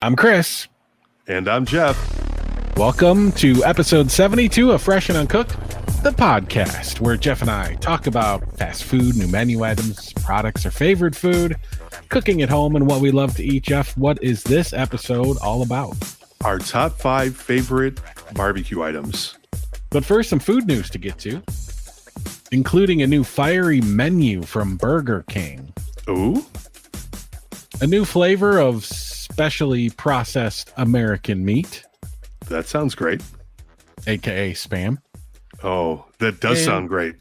I'm Chris. And I'm Jeff. Welcome to episode 72 of Fresh and Uncooked, the podcast where Jeff and I talk about fast food, new menu items, products, our favorite food, cooking at home, and what we love to eat. Jeff, what is this episode all about? Our top 5 favorite barbecue items. But first, some food news to get to, including a new fiery menu from Burger King. Ooh. A new flavor of specially processed American meat. That sounds great. AKA SPAM. Oh, that does sound great.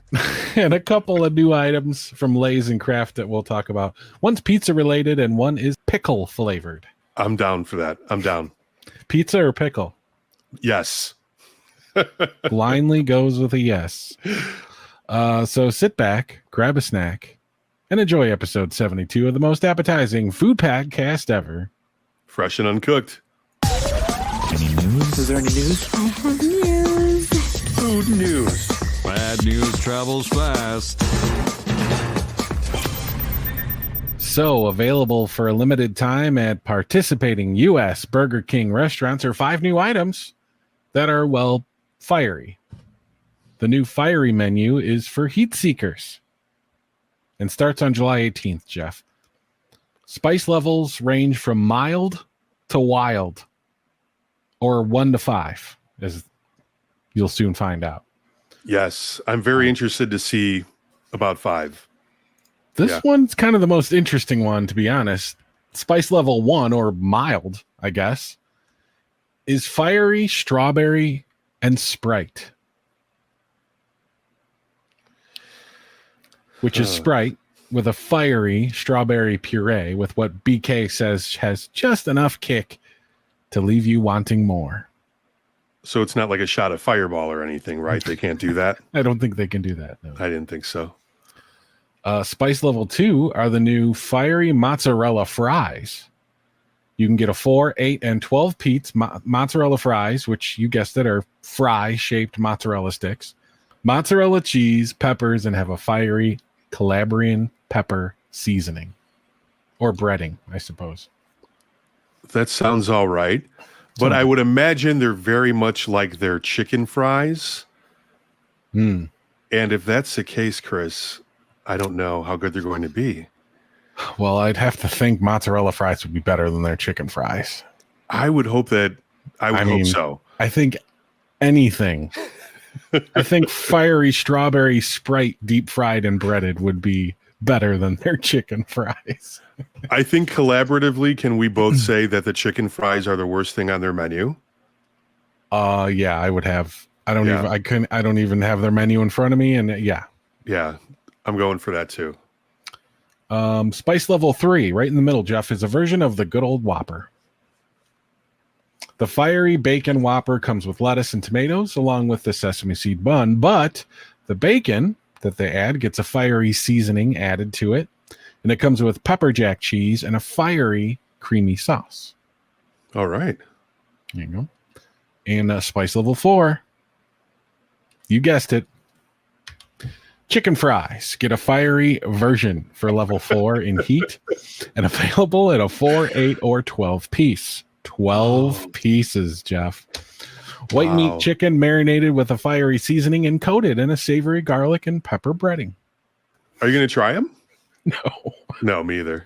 And a couple of new items from Lays and Kraft that we'll talk about. One's pizza related and one is pickle flavored. I'm down for that. I'm down. Pizza or pickle? Yes. Blindly goes with a yes. So sit back, grab a snack, and enjoy episode 72 of the most appetizing food podcast ever. Fresh and Uncooked. Any news? Is there any news? I have news. Food news. Bad news travels fast. So available for a limited time at participating U.S. Burger King restaurants are 5 new items that are, well, fiery. The new fiery menu is for heat seekers and starts on July 18th, Jeff. Spice levels range from mild to wild, or 1 to 5, as you'll soon find out. Yes, I'm very interested to see about 5. This one's kind of the most interesting one, to be honest. Spice level 1, or mild, I guess, is fiery strawberry and Sprite. Which is Sprite with a fiery strawberry puree with what BK says has just enough kick to leave you wanting more. So it's not like a shot of Fireball or anything, right? They can't do that? I don't think they can do that, no. I didn't think so. Spice level 2 are the new fiery mozzarella fries. You can get a 4, 8, and 12 piece mozzarella fries, which you guessed it are fry-shaped mozzarella sticks, mozzarella cheese, peppers, and have a fiery Calabrian pepper seasoning. Or breading, I suppose. That sounds all right. But I would imagine they're very much like their chicken fries. And if that's the case, Chris, I don't know how good they're going to be. Well, I'd have to think mozzarella fries would be better than their chicken fries. I would hope that. I would hope so. I think anything. I think fiery strawberry Sprite deep fried and breaded would be better than their chicken fries. I think collaboratively, can we both say that the chicken fries are the worst thing on their menu? Yeah, I would have. I don't even have their menu in front of me, and yeah, I'm going for that too. Spice level 3, right in the middle, Jeff, is a version of the good old Whopper. The fiery bacon Whopper comes with lettuce and tomatoes along with the sesame seed bun, but the bacon that they add gets a fiery seasoning added to it, and it comes with pepper jack cheese and a fiery creamy sauce. All right. There you go. And spice level 4, you guessed it, chicken fries get a fiery version for level 4 in heat and available at a 4, 8, or 12 piece. 12 pieces, Jeff. White meat chicken marinated with a fiery seasoning and coated in a savory garlic and pepper breading. Are you going to try them? No. No, me either.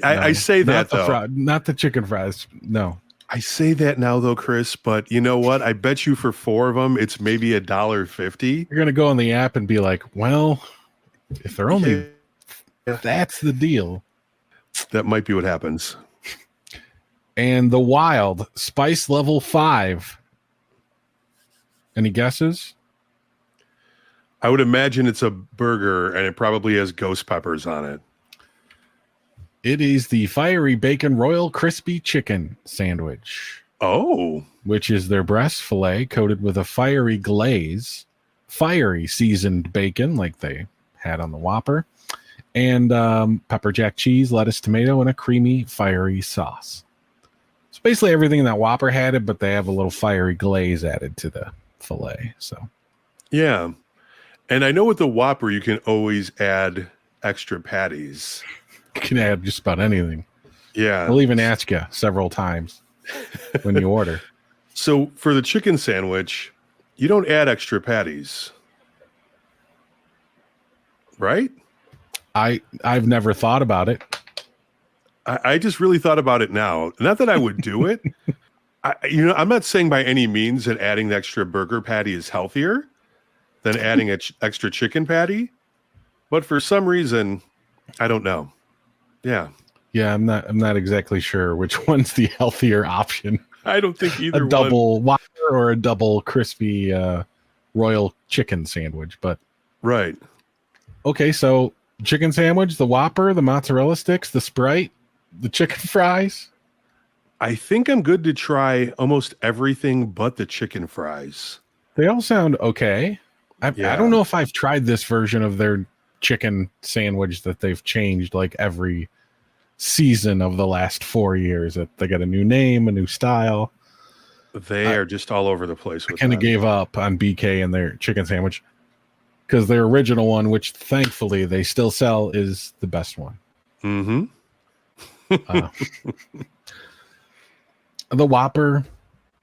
I say that, though. Not the chicken fries. No. I say that now, though, Chris, but you know what? I bet you for 4 of them, it's maybe $1.50. You're going to go on the app and be like, well, if they're only... That's the deal. That might be what happens. And the wild spice level 5. Any guesses? I would imagine it's a burger and it probably has ghost peppers on it. It is the fiery bacon royal crispy chicken sandwich. Oh. Which is their breast fillet coated with a fiery glaze, fiery seasoned bacon like they had on the Whopper, and pepper jack cheese, lettuce, tomato, and a creamy fiery sauce. So basically everything that Whopper had it, but they have a little fiery glaze added to the fillet. So yeah. And I know with the Whopper, you can always add extra patties. You can add just about anything. Yeah. They'll even ask you several times when you order. So for the chicken sandwich, you don't add extra patties, right? I've never thought about it. I just really thought about it now. Not that I would do it. I'm not saying by any means that adding the extra burger patty is healthier than adding an extra chicken patty. But for some reason, I don't know. Yeah. Yeah, I'm not exactly sure which one's the healthier option. I don't think either a double Whopper or a double crispy royal chicken sandwich. But right. Okay, so chicken sandwich, the Whopper, the mozzarella sticks, the Sprite, the chicken fries. I think I'm good to try almost everything but the chicken fries. They all sound okay. I don't know if I've tried this version of their chicken sandwich that they've changed like every season of the last 4 years. That they got a new name, a new style. They are just all over the place. I kind of gave up on BK and their chicken sandwich because their original one, which thankfully they still sell, is the best one. Mm-hmm. The Whopper,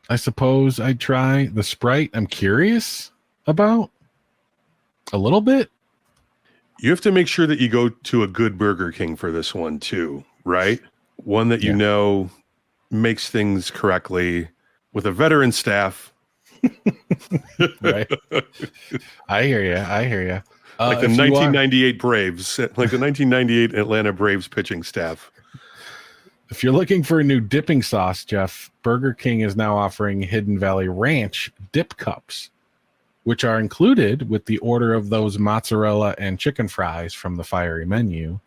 I suppose I'd try. The Sprite, I'm curious about a little bit. You have to make sure that you go to a good Burger King for this one too, right? One that you know makes things correctly with a veteran staff. Right. I hear you. Like the 1998 Braves, like the 1998 Atlanta Braves pitching staff. If you're looking for a new dipping sauce, Jeff, Burger King is now offering Hidden Valley Ranch dip cups, which are included with the order of those mozzarella and chicken fries from the Fiery Menu.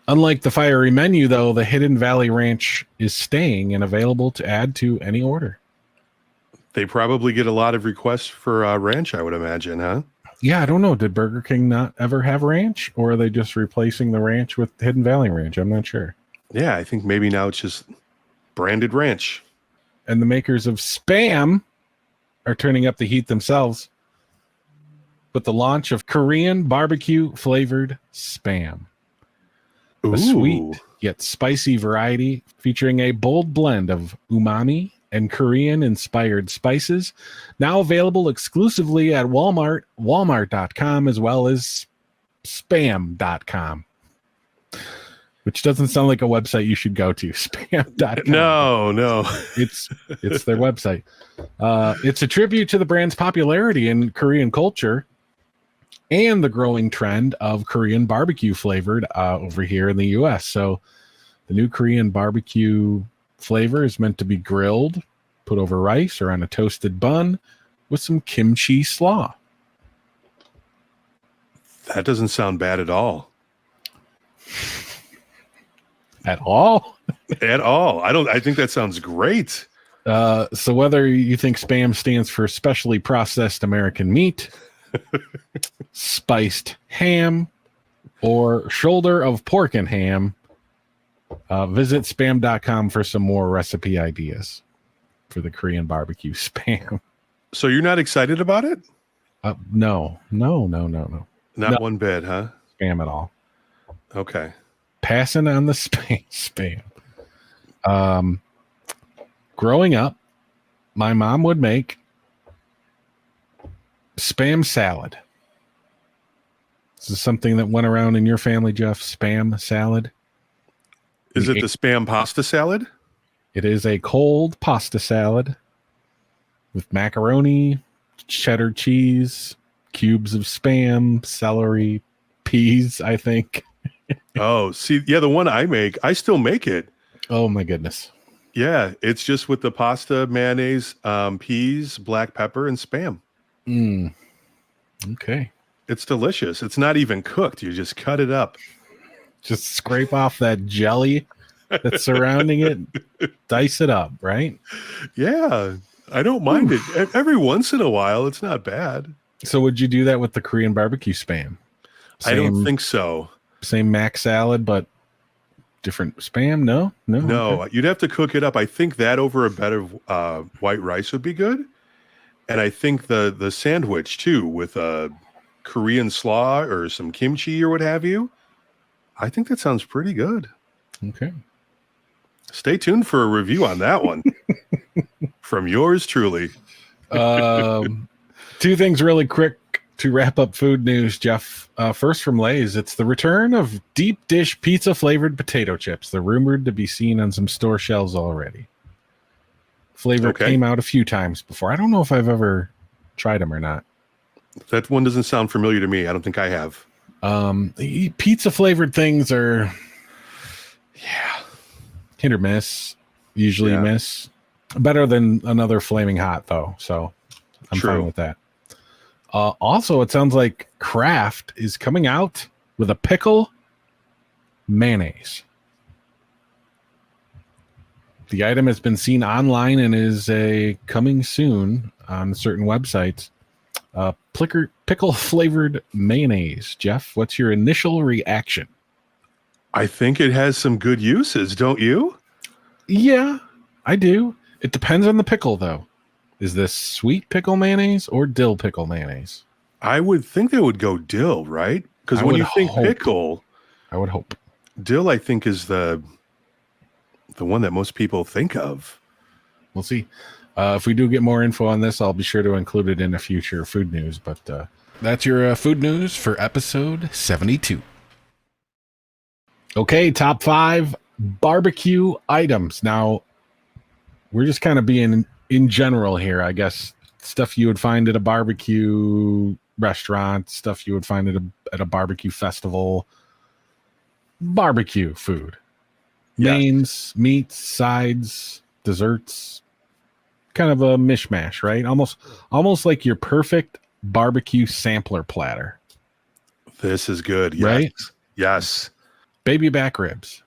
Unlike the Fiery Menu, though, the Hidden Valley Ranch is staying and available to add to any order. They probably get a lot of requests for ranch, I would imagine, huh? Yeah, I don't know. Did Burger King not ever have ranch, or are they just replacing the ranch with Hidden Valley Ranch? I'm not sure. Yeah, I think maybe now it's just branded ranch. And the makers of SPAM are turning up the heat themselves with the launch of Korean barbecue flavored SPAM. Ooh. A sweet yet spicy variety featuring a bold blend of umami and Korean inspired spices, now available exclusively at Walmart, walmart.com, as well as spam.com. Which doesn't sound like a website you should go to. Spam.com. No. It's their website. It's a tribute to the brand's popularity in Korean culture and the growing trend of Korean barbecue flavored over here in the U.S. So the new Korean barbecue flavor is meant to be grilled, put over rice or on a toasted bun with some kimchi slaw. That doesn't sound bad at all. At all? At all. I think that sounds great. So whether you think SPAM stands for specially processed American meat, spiced ham, or shoulder of pork and ham, visit spam.com for some more recipe ideas for the Korean barbecue SPAM. So you're not excited about it? No. Not one bit, huh? SPAM at all. Okay. Passing on the spam. Growing up, my mom would make spam salad. This is something that went around in your family, Jeff. Spam salad. Is it the spam pasta salad? It is a cold pasta salad with macaroni, cheddar cheese, cubes of spam, celery, peas, I think. Oh, see, yeah, the one I make, I still make it. Oh, my goodness. Yeah, it's just with the pasta, mayonnaise, peas, black pepper, and spam. Okay. It's delicious. It's not even cooked. You just cut it up. Just scrape off that jelly that's surrounding it, dice it up, right? Yeah, I don't mind it. Every once in a while, it's not bad. So would you do that with the Korean barbecue spam? I don't think so. Same mac salad, but different spam? No. Okay. You'd have to cook it up. I think that over a bed of white rice would be good. And I think the sandwich, too, with a Korean slaw or some kimchi or what have you, I think that sounds pretty good. Okay. Stay tuned for a review on that one from yours truly. Two things really quick to wrap up food news, Jeff. First from Lays, it's the return of deep dish pizza flavored potato chips. They're rumored to be seen on some store shelves already. Flavor came out a few times before. I don't know if I've ever tried them or not. That one doesn't sound familiar to me. I don't think I have. Pizza flavored things are, hit or miss. Usually miss. Better than another flaming hot though, so I'm fine with that. Also, it sounds like Kraft is coming out with a pickle mayonnaise. The item has been seen online and is coming soon on certain websites. Pickle flavored mayonnaise. Jeff, what's your initial reaction? I think it has some good uses, don't you? Yeah, I do. It depends on the pickle, though. Is this sweet pickle mayonnaise or dill pickle mayonnaise? I would think they would go dill, right? Because when you think pickle, I would hope dill, I think, is the one that most people think of. We'll see. If we do get more info on this, I'll be sure to include it in a future food news. But that's your food news for episode 72. Okay, top 5 barbecue items. Now, we're just kind of being in general here, I guess. Stuff you would find at a barbecue restaurant, stuff you would find at a barbecue festival. Barbecue food. Mains, meats, sides, desserts, kind of a mishmash, right? Almost like your perfect barbecue sampler platter. This is good, yes. Right? Yes. Baby back ribs.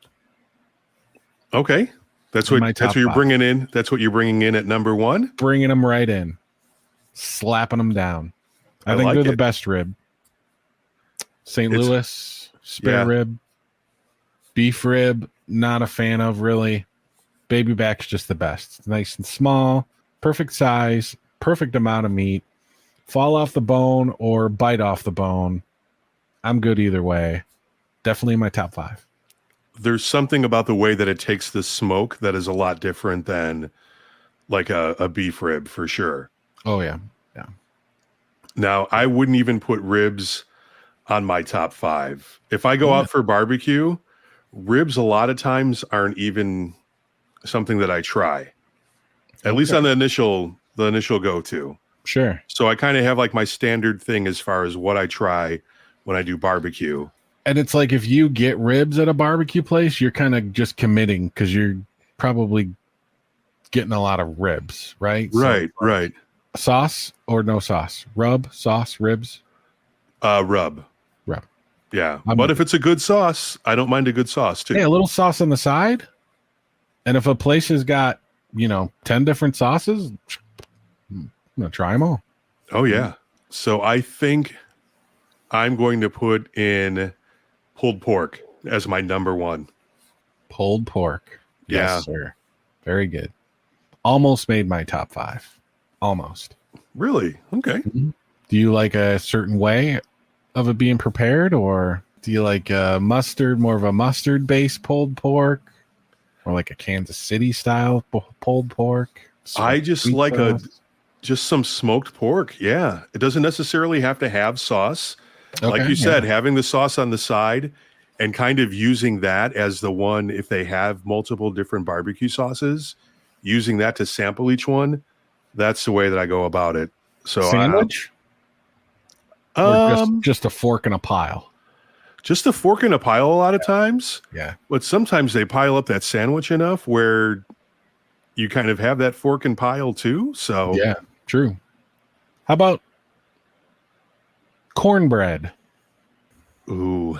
Okay, that's what you're bringing in. That's what you're bringing in at number 1. Bringing them right in, slapping them down. I think they're the best rib. St. Louis spare rib, beef rib. Not a fan of, really. Baby back's just the best. It's nice and small, perfect size, perfect amount of meat. Fall off the bone or bite off the bone. I'm good either way. Definitely in my top 5. There's something about the way that it takes the smoke that is a lot different than like a beef rib for sure. Oh, yeah. Yeah. Now, I wouldn't even put ribs on my top 5. If I go out for barbecue, ribs a lot of times aren't even something that I try, at least on the initial go-to. Sure. So I kind of have like my standard thing as far as what I try when I do barbecue. And it's like if you get ribs at a barbecue place, you're kind of just committing because you're probably getting a lot of ribs, right? Right, right. Sauce or no sauce? Rub, sauce, ribs? Rub. Yeah, but if it's a good sauce, I don't mind a good sauce too. Hey, a little sauce on the side. And if a place has got, 10 different sauces, I'm going to try them all. Oh, yeah. So I think I'm going to put in pulled pork as my number 1. Pulled pork. Yeah. Yes, sir. Very good. Almost made my top 5. Almost. Really? Okay. Mm-hmm. Do you like a certain way of it being prepared, or do you like more of a mustard based pulled pork, or like a Kansas City style pulled pork? I just like just some smoked pork. Yeah, it doesn't necessarily have to have sauce. Like you said, having the sauce on the side and kind of using that as the one, if they have multiple different barbecue sauces, using that to sample each one. That's the way that I go about it. So sandwich. Or just a fork in a pile. Just a fork in a pile a lot of times. Yeah. But sometimes they pile up that sandwich enough where you kind of have that fork and pile too. So yeah, true. How about cornbread? Ooh.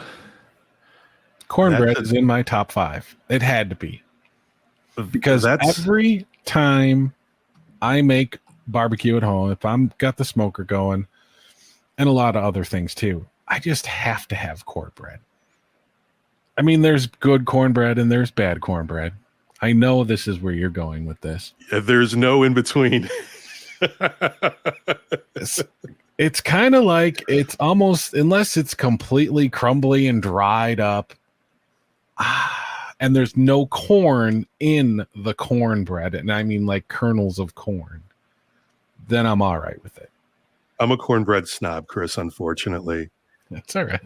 Cornbread is in my top 5. It had to be. Because every time I make barbecue at home, if I'm got the smoker going, and a lot of other things too, I just have to have cornbread. I mean, there's good cornbread and there's bad cornbread. I know this is where you're going with this. Yeah, there's no in between. It's kind of like, it's almost, unless it's completely crumbly and dried up, and there's no corn in the cornbread, and I mean like kernels of corn, then I'm all right with it. I'm a cornbread snob, Chris, unfortunately. That's all right.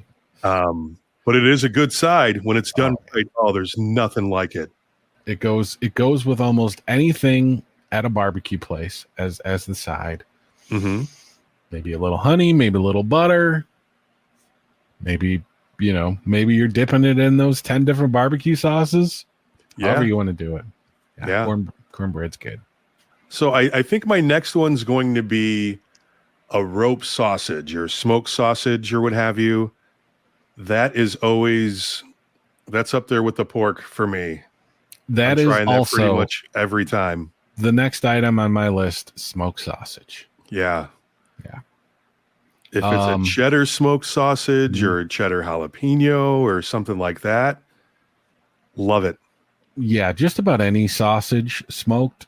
But it is a good side when it's done right. Oh, there's nothing like it. It goes with almost anything at a barbecue place as the side. Mm-hmm. Maybe a little honey, maybe a little butter. Maybe, maybe you're dipping it in those 10 different barbecue sauces. Yeah. However you want to do it. Yeah. Cornbread's good. So I think my next one's going to be a rope sausage or smoked sausage or what have you. That's up there with the pork for me. I'm is trying also that pretty much every time. The next item on my list, smoked sausage. Yeah. Yeah. If it's a cheddar smoked sausage or a cheddar jalapeno or something like that, love it. Yeah, just about any sausage smoked.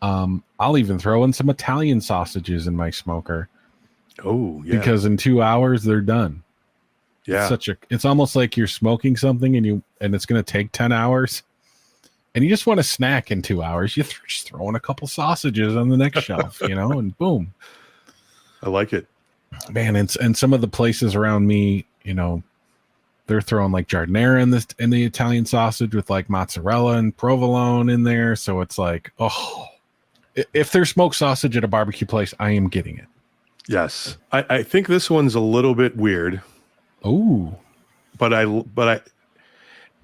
I'll even throw in some Italian sausages in my smoker. Oh, yeah. Because in 2 hours they're done. Yeah. It's almost like you're smoking something and it's going to take 10 hours. And you just want to snack in 2 hours. You just throw in a couple sausages on the next shelf, and boom. I like it. Man, and some of the places around me, they're throwing like giardiniera in the Italian sausage with like mozzarella and provolone in there. So it's like, if there's smoked sausage at a barbecue place, I am getting it. Yes. I think this one's a little bit weird. Oh, but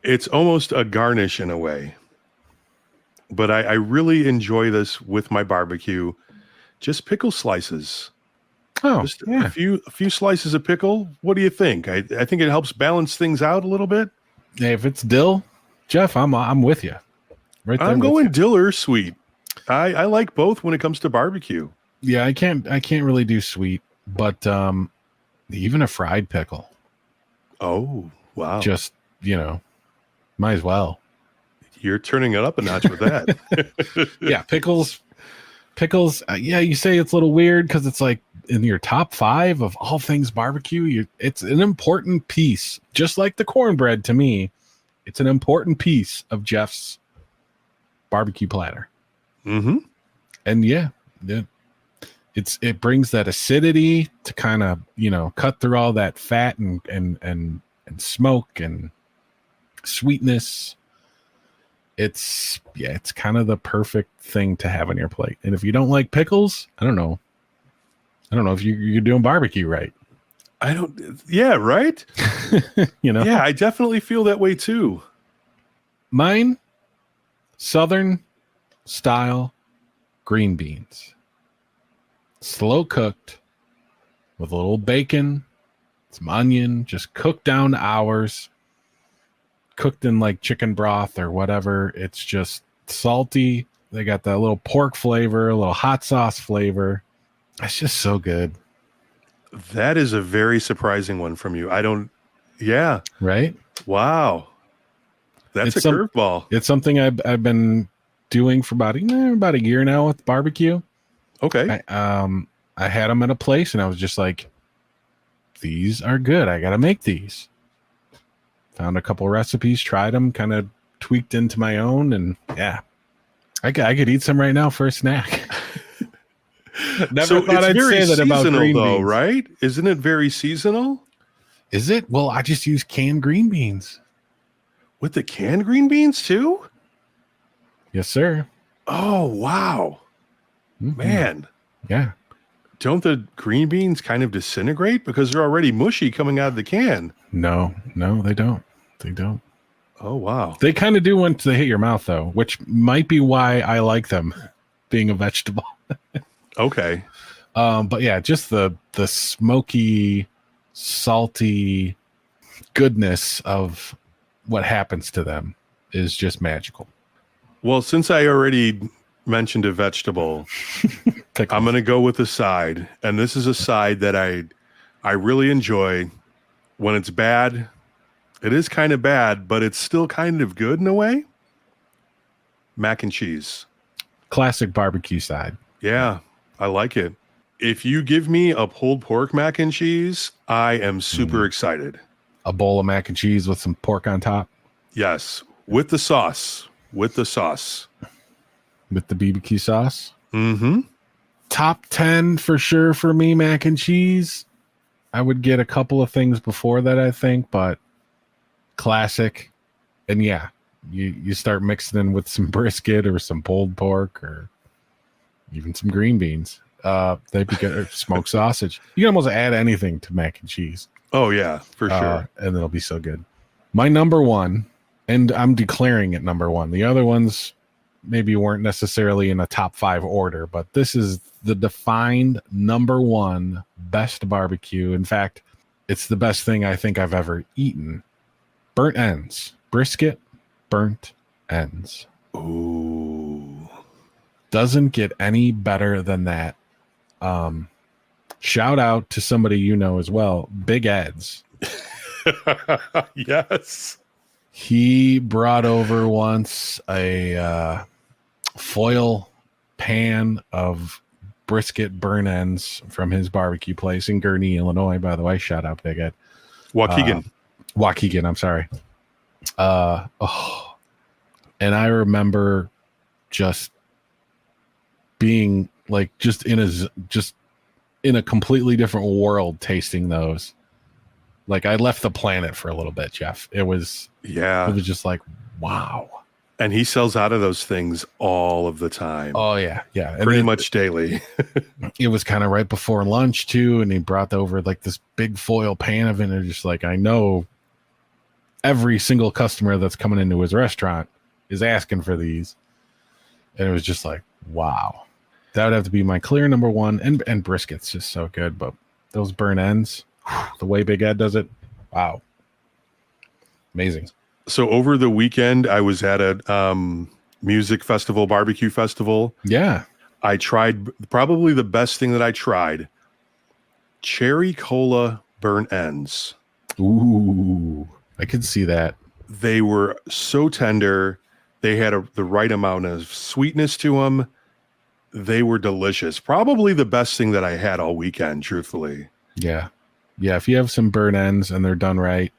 it's almost a garnish in a way. But I really enjoy this with my barbecue. Just pickle slices. Oh, just a few slices of pickle. What do you think? I think it helps balance things out a little bit. Hey, if it's dill, Jeff, I'm with you. Right there. I'm going dill or sweet. I like both when it comes to barbecue. Yeah, I can't really do sweet, but even a fried pickle. Oh, wow. Just, might as well. You're turning it up a notch with that. Yeah, pickles. You say it's a little weird because it's like in your top 5 of all things barbecue. It's an important piece, just like the cornbread to me. It's an important piece of Jeff's barbecue platter. Mm-hmm. And it brings that acidity to kind of cut through all that fat and smoke and sweetness. It's kind of the perfect thing to have on your plate. And if you don't like pickles, I don't know if you're doing barbecue right. Yeah, right. Yeah, I definitely feel that way too. Mine, Southern style green beans, slow cooked with a little bacon, some onion, just cooked down to hours. Cooked in like chicken broth or whatever. It's just salty. They got that little pork flavor, a little hot sauce flavor. It's just so good. That is a very surprising one from you. Right? Wow. That's a curveball. It's something I've been doing for about a year now with barbecue. Okay. I had them at a place and I was just like, these are good. I got to make these. Found a couple recipes, tried them, kind of tweaked into my own, and I could eat some right now for a snack. Never thought I'd say that about green beans, right? Isn't it very seasonal? Is it? Well, I just use canned green beans. With the canned green beans too? Yes, sir. Oh, wow. Mm-hmm. Man. Yeah. Don't the green beans kind of disintegrate because they're already mushy coming out of the can? No, they don't. They don't. Oh, wow. They kind of do once they hit your mouth, though, which might be why I like them being a vegetable. Okay. But yeah, just the smoky, salty goodness of what happens to them is just magical. Well, since I already mentioned a vegetable, I'm going to go with a side. And this is a side that I really enjoy. When it's bad, it is kind of bad, but it's still kind of good in a way. Mac and cheese. Classic barbecue side. Yeah, I like it. If you give me a pulled pork mac and cheese, I am super excited. A bowl of mac and cheese with some pork on top. Yes, with the sauce. With the sauce. With the BBQ sauce. Mm-hmm. Top 10 for sure for me, mac and cheese. I would get a couple of things before that, I think, but classic. And yeah, you start mixing in with some brisket or some pulled pork or even some green beans. They'd be good. Or smoked sausage. You can almost add anything to mac and cheese. Oh, yeah, for sure. And it'll be so good. My number one, and I'm declaring it number one. The other ones maybe weren't necessarily in a top 5 order, but this is the defined number one best barbecue. In fact, it's the best thing I think I've ever eaten. Burnt ends. Brisket, burnt ends. Ooh. Doesn't get any better than that. Shout out to somebody you know as well, Big Ed's. Yes. He brought over once a foil pan of brisket burn ends from his barbecue place in Gurnee, Illinois. By the way, shout out Big Ed. Waukegan, I'm sorry. And I remember just being like just in a completely different world tasting those. Like I left the planet for a little bit, Jeff. It was just like, wow. And he sells out of those things all of the time. Oh yeah. And pretty much daily. It was kind of right before lunch too, and he brought over like this big foil pan of it, and just like, I know every single customer that's coming into his restaurant is asking for these. And it was just like, wow. That would have to be my clear number one. And brisket's just so good, but those burn ends, the way Big Ed does it, wow. Amazing. So over the weekend, I was at a music festival, barbecue festival. Yeah. I tried probably the best thing that I tried. Cherry cola burnt ends. Ooh, I could see that. They were so tender. They had the right amount of sweetness to them. They were delicious. Probably the best thing that I had all weekend, truthfully. Yeah. Yeah, if you have some burnt ends and they're done right,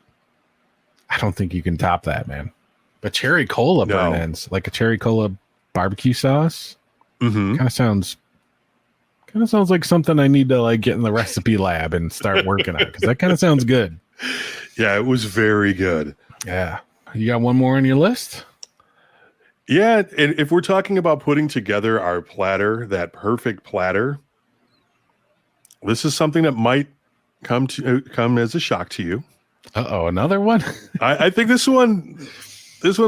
I don't think you can top that, man. But cherry cola burnt ends, like a cherry cola barbecue sauce, kind of sounds like something I need to like get in the recipe lab and start working on, because that kind of sounds good. Yeah, it was very good. Yeah. You got one more on your list? Yeah, and if we're talking about putting together our platter, that perfect platter, this is something that might come as a shock to you. Uh-oh, another one? I think this one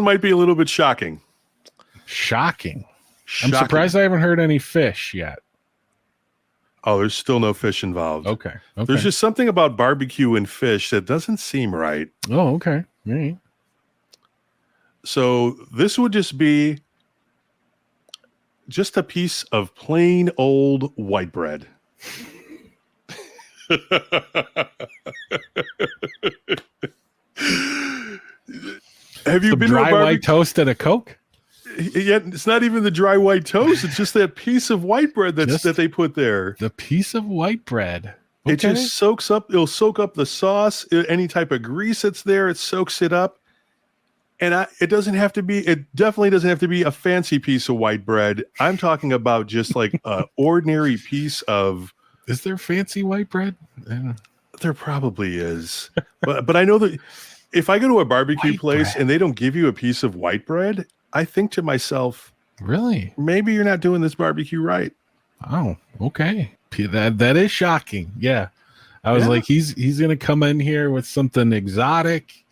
might be a little bit shocking. Shocking. I'm surprised I haven't heard any fish yet. Oh, there's still no fish involved. Okay. There's just something about barbecue and fish that doesn't seem right. Oh, okay. All right. So this would just be just a piece of plain old white bread. Have you been dry to white toast and a Coke? Yeah, it's not even the dry white toast. It's just that piece of white bread that they put there. The piece of white bread. Okay. It just soaks up. It'll soak up the sauce. Any type of grease that's there, it soaks it up. And it definitely doesn't have to be a fancy piece of white bread. I'm talking about just like an ordinary piece of. Is there fancy white bread? Yeah. There probably is. but I know that if I go to a barbecue place and they don't give you a piece of white bread, I think to myself, really? Maybe you're not doing this barbecue right. Oh, okay. That is shocking. Yeah. I was like, he's going to come in here with something exotic.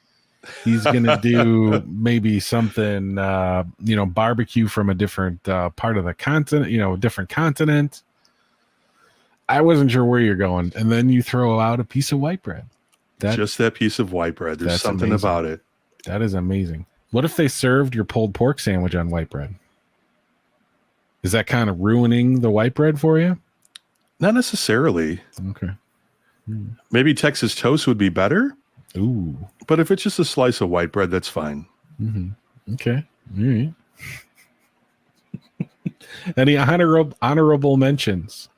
He's going to do maybe something, barbecue from a different part of the continent, different continent. I wasn't sure where you're going. And then you throw out a piece of white bread. Just that piece of white bread. There's something amazing about it. That is amazing. What if they served your pulled pork sandwich on white bread? Is that kind of ruining the white bread for you? Not necessarily. Okay. Maybe Texas toast would be better. Ooh. But if it's just a slice of white bread, that's fine. Mm-hmm. Okay. All right. Any honorable mentions?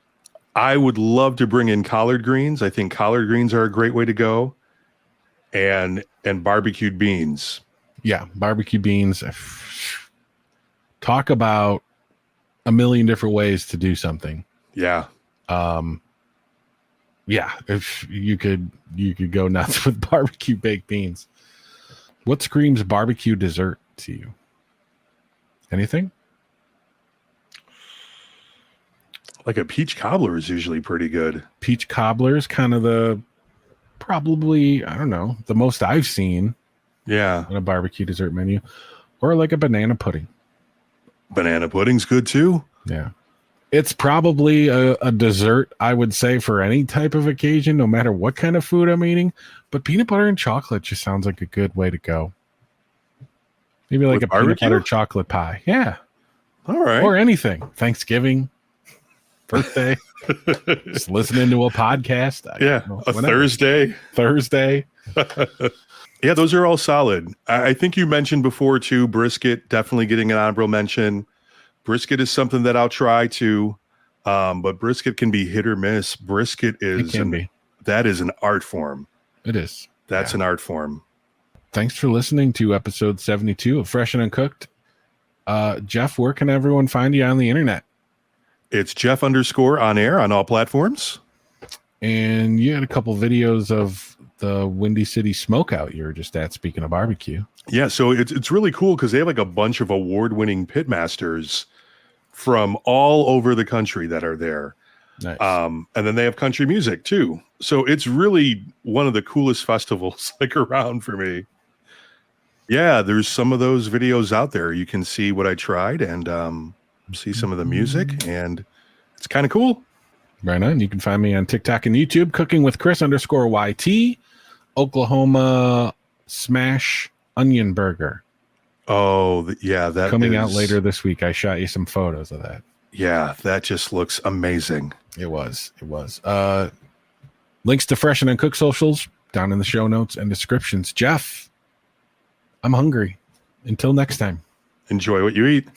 I would love to bring in collard greens. I think collard greens are a great way to go. And barbecued beans. Yeah, barbecue beans. Talk about a million different ways to do something. Yeah. Yeah, if you could go nuts with barbecue baked beans. What screams barbecue dessert to you? Anything? Like a peach cobbler is usually pretty good. Peach cobbler is kind of the most I've seen Yeah. on a barbecue dessert menu. Or like a banana pudding. Banana pudding's good too. Yeah. It's probably a dessert, I would say, for any type of occasion, no matter what kind of food I'm eating. But peanut butter and chocolate just sounds like a good way to go. Maybe like With a peanut barbecue? butter chocolate pie. Yeah. All right. Or anything. Thanksgiving, birthday, just listening to a podcast. Thursday. Thursday. Yeah, those are all solid. I think you mentioned before too, brisket, definitely getting an honorable mention. Brisket is something that I'll try to, but brisket can be hit or miss. Brisket is that is an art form. It is. That's an art form. Thanks for listening to episode 72 of Fresh and Uncooked. Jeff, where can everyone find you on the internet? It's Jeff_on air on all platforms. And you had a couple videos of the Windy City Smokeout you were just at, speaking of barbecue. Yeah, so it's really cool because they have like a bunch of award-winning pitmasters from all over the country that are there. Nice. And then they have country music too. So it's really one of the coolest festivals like around for me. Yeah, there's some of those videos out there. You can see what I tried and see some of the music, and it's kind of cool. Right on. You can find me on TikTok and YouTube, cooking with Chris_YT, Oklahoma Smash Onion Burger. Oh, that coming out later this week. I shot you some photos of that. Yeah, that just looks amazing. It was. Links to Fresh and Uncooked socials down in the show notes and descriptions. Jeff, I'm hungry. Until next time. Enjoy what you eat.